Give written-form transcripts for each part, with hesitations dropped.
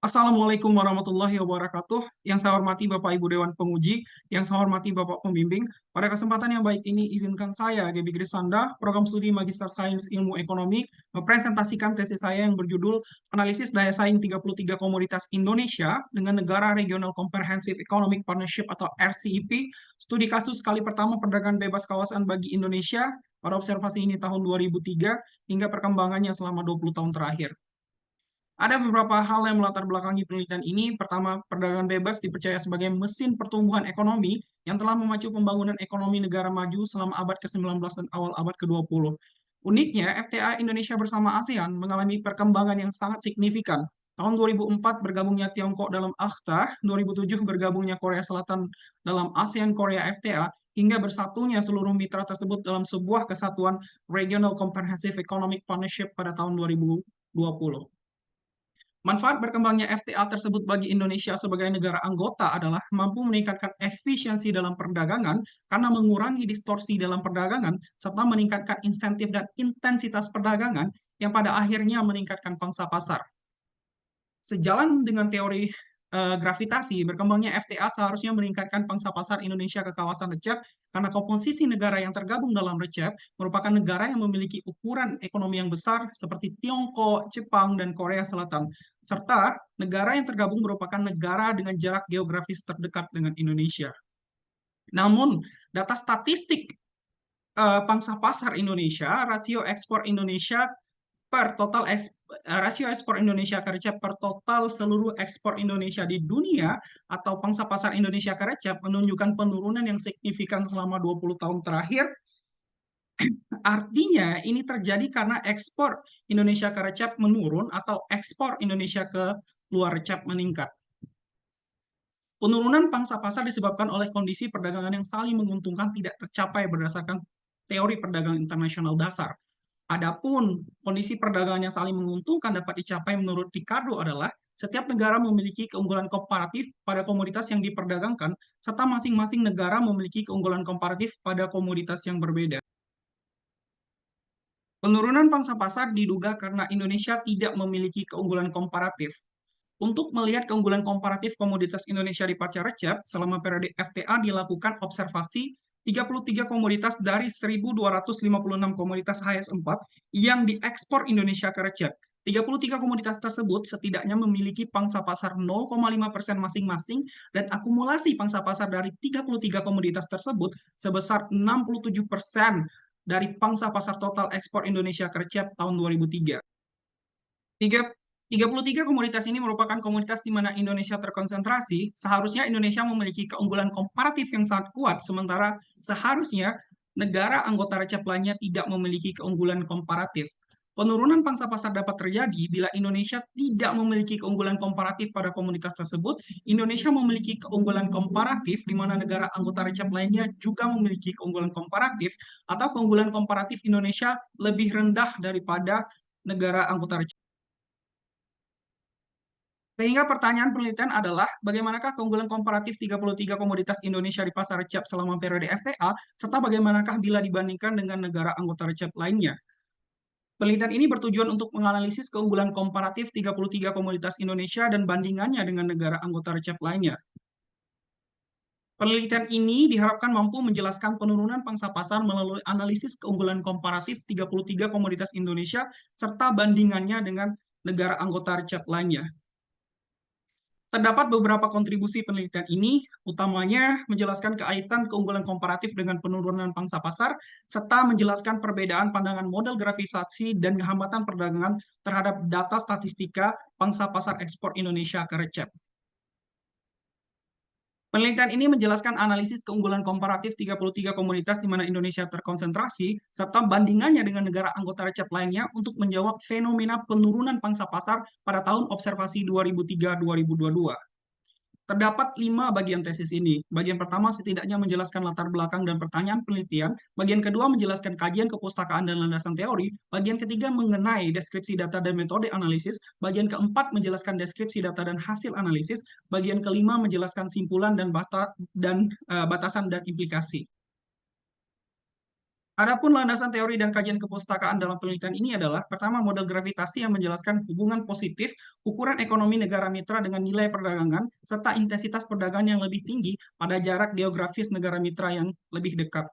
Assalamualaikum warahmatullahi wabarakatuh. Yang saya hormati Bapak Ibu Dewan Penguji, yang saya hormati Bapak Pembimbing. Pada kesempatan yang baik ini, izinkan saya, Gebi Grisanda, Program Studi Magister Sains Ilmu Ekonomi, mempresentasikan tesis saya yang berjudul Analisis Daya Saing 33 Komoditas Indonesia dengan Negara Regional Comprehensive Economic Partnership atau RCEP, studi kasus kali pertama perdagangan bebas kawasan bagi Indonesia pada observasi ini tahun 2003 hingga perkembangannya selama 20 tahun terakhir. Ada beberapa hal yang melatar belakangi penelitian ini. Pertama, perdagangan bebas dipercaya sebagai mesin pertumbuhan ekonomi yang telah memacu pembangunan ekonomi negara maju selama abad ke-19 dan awal abad ke-20. Uniknya, FTA Indonesia bersama ASEAN mengalami perkembangan yang sangat signifikan. Tahun 2004 bergabungnya Tiongkok dalam AFTA, 2007 bergabungnya Korea Selatan dalam ASEAN Korea FTA, hingga bersatunya seluruh mitra tersebut dalam sebuah kesatuan Regional Comprehensive Economic Partnership pada tahun 2020. Manfaat berkembangnya FTA tersebut bagi Indonesia sebagai negara anggota adalah mampu meningkatkan efisiensi dalam perdagangan karena mengurangi distorsi dalam perdagangan serta meningkatkan insentif dan intensitas perdagangan yang pada akhirnya meningkatkan pangsa pasar. Sejalan dengan teori gravitasi, berkembangnya FTA seharusnya meningkatkan pangsa pasar Indonesia ke kawasan RCEP karena komposisi negara yang tergabung dalam RCEP merupakan negara yang memiliki ukuran ekonomi yang besar seperti Tiongkok, Jepang, dan Korea Selatan. Serta negara yang tergabung merupakan negara dengan jarak geografis terdekat dengan Indonesia. Namun, data statistik pangsa pasar Indonesia, rasio ekspor Indonesia per total rasio ekspor Indonesia ke RCEP per total seluruh ekspor Indonesia di dunia atau pangsa pasar Indonesia ke RCEP menunjukkan penurunan yang signifikan selama 20 tahun terakhir. Artinya ini terjadi karena ekspor Indonesia ke RCEP menurun atau ekspor Indonesia ke luar RCEP meningkat. Penurunan pangsa pasar disebabkan oleh kondisi perdagangan yang saling menguntungkan tidak tercapai berdasarkan teori perdagangan internasional dasar. Adapun kondisi perdagangan yang saling menguntungkan dapat dicapai menurut Ricardo adalah setiap negara memiliki keunggulan komparatif pada komoditas yang diperdagangkan, serta masing-masing negara memiliki keunggulan komparatif pada komoditas yang berbeda. Penurunan pangsa pasar diduga karena Indonesia tidak memiliki keunggulan komparatif. Untuk melihat keunggulan komparatif komoditas Indonesia di pasar RCEP, selama periode FTA dilakukan observasi 33 komoditas dari 1.256 komoditas HS4 yang diekspor Indonesia ke RCEP. 33 komoditas tersebut setidaknya memiliki pangsa pasar 0,5% masing-masing dan akumulasi pangsa pasar dari 33 komoditas tersebut sebesar 67% dari pangsa pasar total ekspor Indonesia ke RCEP tahun 2003. 33 komoditas ini merupakan komoditas di mana Indonesia terkonsentrasi. Seharusnya Indonesia memiliki keunggulan komparatif yang sangat kuat, sementara seharusnya negara anggota RCEP lainnya tidak memiliki keunggulan komparatif. Penurunan pangsa pasar dapat terjadi bila Indonesia tidak memiliki keunggulan komparatif pada komoditas tersebut. Indonesia memiliki keunggulan komparatif di mana negara anggota RCEP lainnya juga memiliki keunggulan komparatif, atau keunggulan komparatif Indonesia lebih rendah daripada negara anggota RCEP. Sehingga pertanyaan penelitian adalah, bagaimanakah keunggulan komparatif 33 komoditas Indonesia di pasar RCEP selama periode FTA, serta bagaimanakah bila dibandingkan dengan negara anggota RCEP lainnya. Penelitian ini bertujuan untuk menganalisis keunggulan komparatif 33 komoditas Indonesia dan bandingannya dengan negara anggota RCEP lainnya. Penelitian ini diharapkan mampu menjelaskan penurunan pangsa pasar melalui analisis keunggulan komparatif 33 komoditas Indonesia serta bandingannya dengan negara anggota RCEP lainnya. Terdapat beberapa kontribusi penelitian ini, utamanya menjelaskan kaitan keunggulan komparatif dengan penurunan pangsa pasar, serta menjelaskan perbedaan pandangan model gravitasi dan hambatan perdagangan terhadap data statistika pangsa pasar ekspor Indonesia ke RCEP. Penelitian ini menjelaskan analisis keunggulan komparatif 33 komoditas di mana Indonesia terkonsentrasi, serta bandingannya dengan negara anggota RCEP lainnya untuk menjawab fenomena penurunan pangsa pasar pada tahun observasi 2003-2022. Terdapat 5 bagian tesis ini. Bagian pertama setidaknya menjelaskan latar belakang dan pertanyaan penelitian. Bagian kedua menjelaskan kajian kepustakaan dan landasan teori. Bagian ketiga mengenai deskripsi data dan metode analisis. Bagian keempat menjelaskan deskripsi data dan hasil analisis. Bagian kelima menjelaskan simpulan dan batasan dan implikasi. Adapun landasan teori dan kajian kepustakaan dalam penelitian ini adalah, pertama, model gravitasi yang menjelaskan hubungan positif ukuran ekonomi negara mitra dengan nilai perdagangan, serta intensitas perdagangan yang lebih tinggi pada jarak geografis negara mitra yang lebih dekat.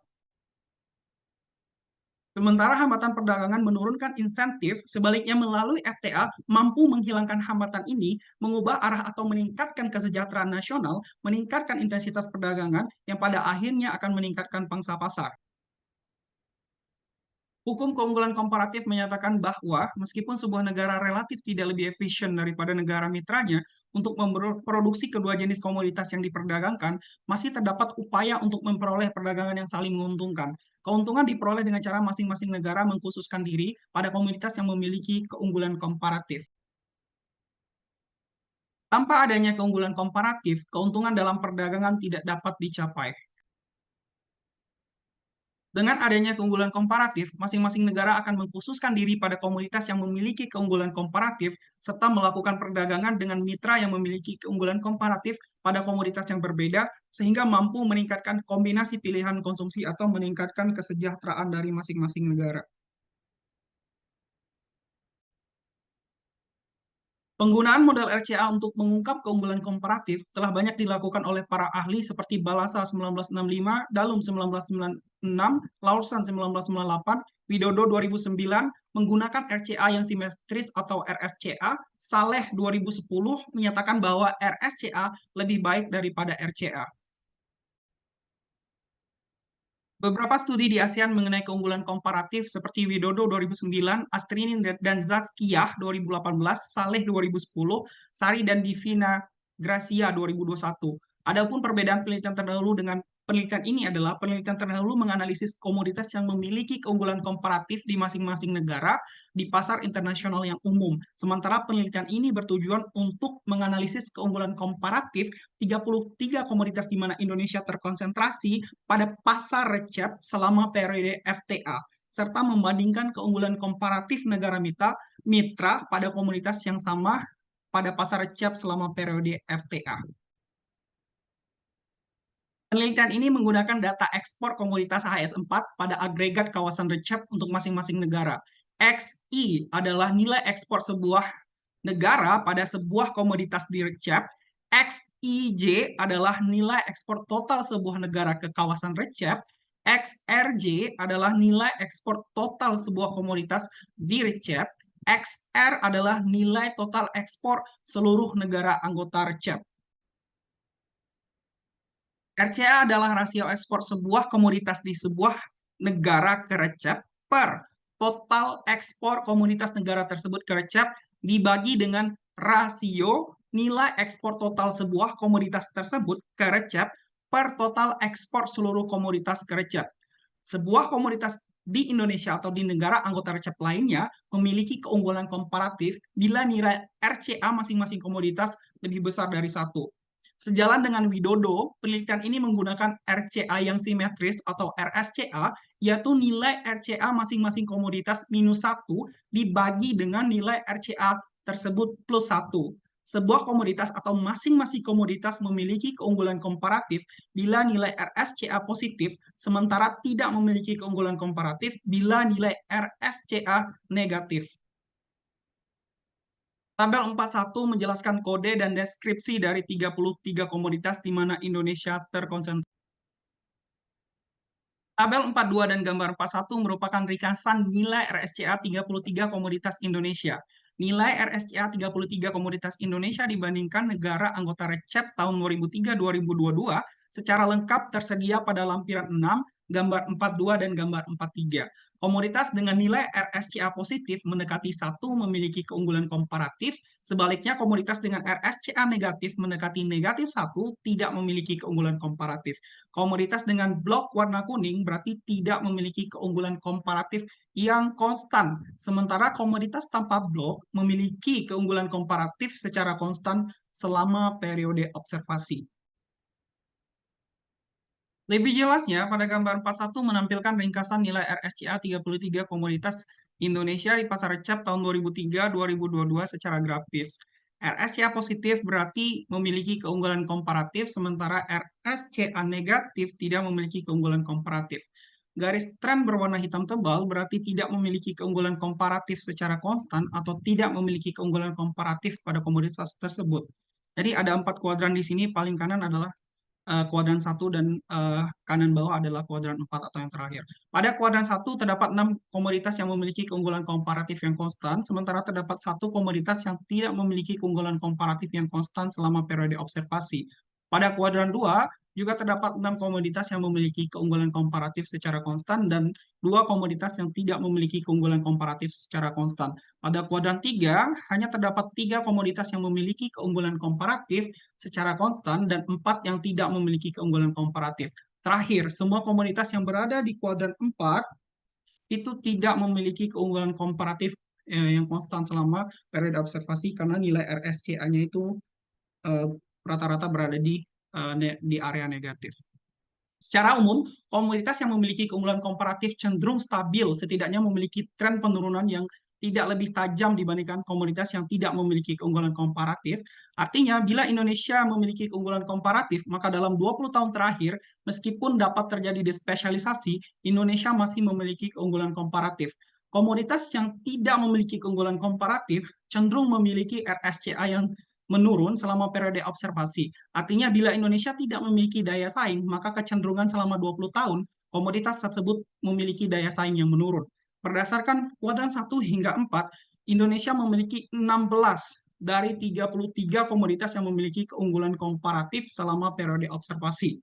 Sementara hambatan perdagangan menurunkan insentif, sebaliknya melalui FTA mampu menghilangkan hambatan ini, mengubah arah atau meningkatkan kesejahteraan nasional, meningkatkan intensitas perdagangan yang pada akhirnya akan meningkatkan pangsa pasar. Hukum keunggulan komparatif menyatakan bahwa meskipun sebuah negara relatif tidak lebih efisien daripada negara mitranya untuk memproduksi kedua jenis komoditas yang diperdagangkan, masih terdapat upaya untuk memperoleh perdagangan yang saling menguntungkan. Keuntungan diperoleh dengan cara masing-masing negara mengkhususkan diri pada komoditas yang memiliki keunggulan komparatif. Tanpa adanya keunggulan komparatif, keuntungan dalam perdagangan tidak dapat dicapai. Dengan adanya keunggulan komparatif, masing-masing negara akan mengkhususkan diri pada komoditas yang memiliki keunggulan komparatif, serta melakukan perdagangan dengan mitra yang memiliki keunggulan komparatif pada komoditas yang berbeda, sehingga mampu meningkatkan kombinasi pilihan konsumsi atau meningkatkan kesejahteraan dari masing-masing negara. Penggunaan model RCA untuk mengungkap keunggulan komparatif telah banyak dilakukan oleh para ahli seperti Balassa 1965, Dalum 1996, Lawson 1998, Widodo 2009 menggunakan RCA yang simetris atau RSCA, Saleh 2010 menyatakan bahwa RSCA lebih baik daripada RCA. Beberapa studi di ASEAN mengenai keunggulan komparatif seperti Widodo 2009, Astrini dan Zazkiyah 2018, Saleh 2010, Sari dan Divina Gracia 2021. Adapun perbedaan penelitian terdahulu dengan penelitian ini adalah penelitian terdahulu menganalisis komoditas yang memiliki keunggulan komparatif di masing-masing negara di pasar internasional yang umum. Sementara penelitian ini bertujuan untuk menganalisis keunggulan komparatif 33 komoditas di mana Indonesia terkonsentrasi pada pasar recep selama periode FTA, serta membandingkan keunggulan komparatif negara mitra pada komoditas yang sama pada pasar recep selama periode FTA. Penelitian ini menggunakan data ekspor komoditas HS4 pada agregat kawasan recep untuk masing-masing negara. XI adalah nilai ekspor sebuah negara pada sebuah komoditas di recep. XIJ adalah nilai ekspor total sebuah negara ke kawasan recep. XRJ adalah nilai ekspor total sebuah komoditas di recep. XR adalah nilai total ekspor seluruh negara anggota recep. RCA adalah rasio ekspor sebuah komoditas di sebuah negara ke recep per total ekspor komoditas negara tersebut ke recep dibagi dengan rasio nilai ekspor total sebuah komoditas tersebut ke recep per total ekspor seluruh komoditas ke recep. Sebuah komoditas di Indonesia atau di negara anggota recep lainnya memiliki keunggulan komparatif bila nilai RCA masing-masing komoditas lebih besar dari 1. Sejalan dengan Widodo, penelitian ini menggunakan RCA yang simetris atau RSCA, yaitu nilai RCA masing-masing komoditas minus 1 dibagi dengan nilai RCA tersebut plus 1. Sebuah komoditas atau masing-masing komoditas memiliki keunggulan komparatif bila nilai RSCA positif, sementara tidak memiliki keunggulan komparatif bila nilai RSCA negatif. Tabel 41 menjelaskan kode dan deskripsi dari 33 komoditas di mana Indonesia terkonsentrasi. Tabel 42 dan gambar 41 merupakan ringkasan nilai RSCA 33 komoditas Indonesia. Nilai RSCA 33 komoditas Indonesia dibandingkan negara anggota RECEP tahun 2003-2022 secara lengkap tersedia pada lampiran 6, gambar 42 dan gambar 43. Komoditas dengan nilai RSCA positif mendekati 1 memiliki keunggulan komparatif, sebaliknya komoditas dengan RSCA negatif mendekati negatif 1 tidak memiliki keunggulan komparatif. Komoditas dengan blok warna kuning berarti tidak memiliki keunggulan komparatif yang konstan, sementara komoditas tanpa blok memiliki keunggulan komparatif secara konstan selama periode observasi. Lebih jelasnya, pada gambar 41 menampilkan ringkasan nilai RSCA 33 komoditas Indonesia di pasar recep tahun 2003-2022 secara grafis. RSCA positif berarti memiliki keunggulan komparatif, sementara RSCA negatif tidak memiliki keunggulan komparatif. Garis tren berwarna hitam tebal berarti tidak memiliki keunggulan komparatif secara konstan atau tidak memiliki keunggulan komparatif pada komoditas tersebut. Jadi ada 4 kuadran di sini, paling kanan adalah kuadran 1 dan kanan bawah adalah kuadran 4 atau yang terakhir. Pada kuadran 1 terdapat 6 komoditas yang memiliki keunggulan komparatif yang konstan, sementara terdapat 1 komoditas yang tidak memiliki keunggulan komparatif yang konstan selama periode observasi. Pada kuadran 2 juga terdapat 6 komoditas yang memiliki keunggulan komparatif secara konstan dan 2 komoditas yang tidak memiliki keunggulan komparatif secara konstan. Pada kuadran 3 hanya terdapat 3 komoditas yang memiliki keunggulan komparatif secara konstan dan 4 yang tidak memiliki keunggulan komparatif. Terakhir, semua komoditas yang berada di kuadran 4 itu tidak memiliki keunggulan komparatif yang konstan selama periode observasi karena nilai RSCA-nya itu eh, rata-rata berada di area negatif. Secara umum, komoditas yang memiliki keunggulan komparatif cenderung stabil, setidaknya memiliki tren penurunan yang tidak lebih tajam dibandingkan komoditas yang tidak memiliki keunggulan komparatif. Artinya, bila Indonesia memiliki keunggulan komparatif, maka dalam 20 tahun terakhir, meskipun dapat terjadi despesialisasi, Indonesia masih memiliki keunggulan komparatif. Komoditas yang tidak memiliki keunggulan komparatif cenderung memiliki RSCA yang menurun selama periode observasi. Artinya bila Indonesia tidak memiliki daya saing, maka kecenderungan selama 20 tahun komoditas tersebut memiliki daya saing yang menurun. Berdasarkan kuadran 1 hingga 4, Indonesia memiliki 16 dari 33 komoditas yang memiliki keunggulan komparatif selama periode observasi.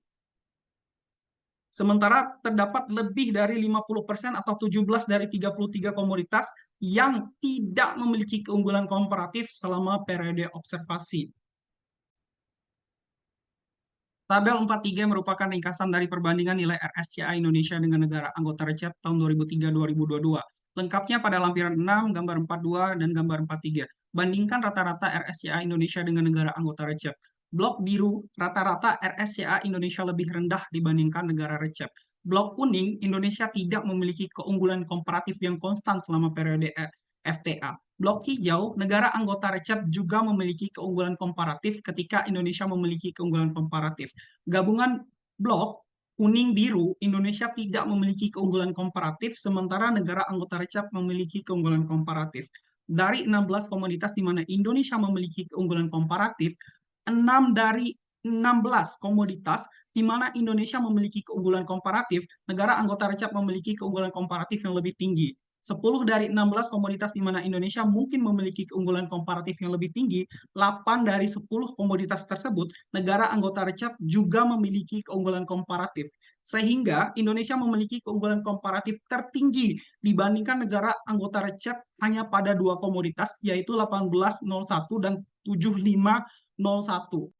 Sementara terdapat lebih dari 50% atau 17 dari 33 komoditas yang tidak memiliki keunggulan komparatif selama periode observasi. Tabel 43 merupakan ringkasan dari perbandingan nilai RSCA Indonesia dengan negara anggota RCEP tahun 2003-2022. Lengkapnya pada lampiran 6, gambar 42, dan gambar 43. Bandingkan rata-rata RSCA Indonesia dengan negara anggota RCEP. Blok biru, rata-rata RSCA Indonesia lebih rendah dibandingkan negara RCEP. Blok kuning, Indonesia tidak memiliki keunggulan komparatif yang konstan selama periode FTA. Blok hijau, negara anggota RCEP juga memiliki keunggulan komparatif ketika Indonesia memiliki keunggulan komparatif. Gabungan blok kuning-biru, Indonesia tidak memiliki keunggulan komparatif, sementara negara anggota RCEP memiliki keunggulan komparatif. Dari 16 komoditas di mana Indonesia memiliki keunggulan komparatif, 6 dari 16 komoditas di mana Indonesia memiliki keunggulan komparatif, negara anggota RCEP memiliki keunggulan komparatif yang lebih tinggi. 10 dari 16 komoditas di mana Indonesia mungkin memiliki keunggulan komparatif yang lebih tinggi, 8 dari 10 komoditas tersebut, negara anggota RCEP juga memiliki keunggulan komparatif. Sehingga Indonesia memiliki keunggulan komparatif tertinggi dibandingkan negara anggota RCEP hanya pada 2 komoditas, yaitu 1801 dan 7501.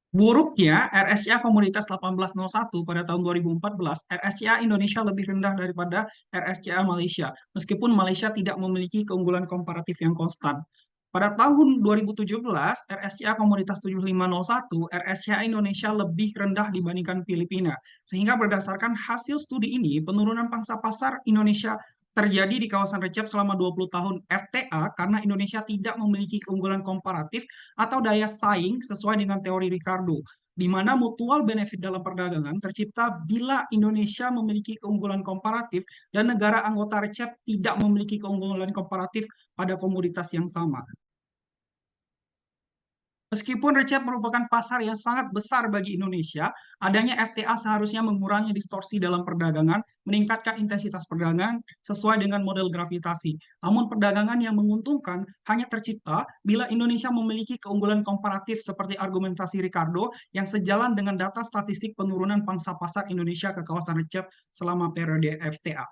Buruknya, RSCA Komoditas 1801 pada tahun 2014, RSCA Indonesia lebih rendah daripada RSCA Malaysia, meskipun Malaysia tidak memiliki keunggulan komparatif yang konstan. Pada tahun 2017, RSCA Komoditas 7501, RSCA Indonesia lebih rendah dibandingkan Filipina. Sehingga berdasarkan hasil studi ini, penurunan pangsa pasar Indonesia terjadi di kawasan RCEP selama 20 tahun FTA karena Indonesia tidak memiliki keunggulan komparatif atau daya saing sesuai dengan teori Ricardo, di mana mutual benefit dalam perdagangan tercipta bila Indonesia memiliki keunggulan komparatif dan negara anggota RCEP tidak memiliki keunggulan komparatif pada komoditas yang sama. Meskipun RCEP merupakan pasar yang sangat besar bagi Indonesia, adanya FTA seharusnya mengurangi distorsi dalam perdagangan, meningkatkan intensitas perdagangan sesuai dengan model gravitasi. Namun perdagangan yang menguntungkan hanya tercipta bila Indonesia memiliki keunggulan komparatif seperti argumentasi Ricardo yang sejalan dengan data statistik penurunan pangsa pasar Indonesia ke kawasan RCEP selama periode FTA.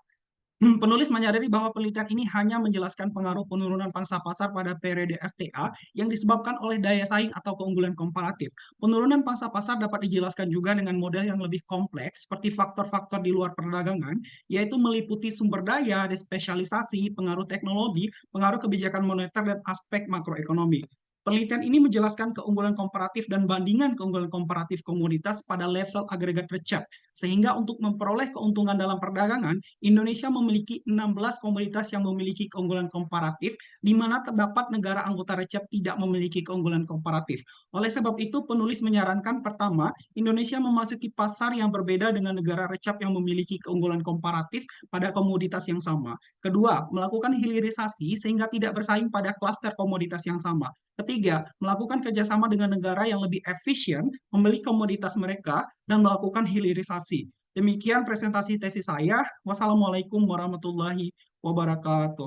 Penulis menyadari bahwa penelitian ini hanya menjelaskan pengaruh penurunan pangsa pasar pada periode FTA yang disebabkan oleh daya saing atau keunggulan komparatif. Penurunan pangsa pasar dapat dijelaskan juga dengan model yang lebih kompleks seperti faktor-faktor di luar perdagangan, yaitu meliputi sumber daya, despesialisasi, pengaruh teknologi, pengaruh kebijakan moneter, dan aspek makroekonomi. Penelitian ini menjelaskan keunggulan komparatif dan bandingan keunggulan komparatif komoditas pada level agregat RECEP, sehingga untuk memperoleh keuntungan dalam perdagangan, Indonesia memiliki 16 komoditas yang memiliki keunggulan komparatif, di mana terdapat negara anggota RECEP tidak memiliki keunggulan komparatif. Oleh sebab itu, penulis menyarankan pertama, Indonesia memasuki pasar yang berbeda dengan negara RECEP yang memiliki keunggulan komparatif pada komoditas yang sama. Kedua, melakukan hilirisasi sehingga tidak bersaing pada klaster komoditas yang sama. Ketiga, melakukan kerjasama dengan negara yang lebih efisien membeli komoditas mereka dan melakukan hilirisasi. Demikian presentasi tesis saya. Wassalamualaikum warahmatullahi wabarakatuh.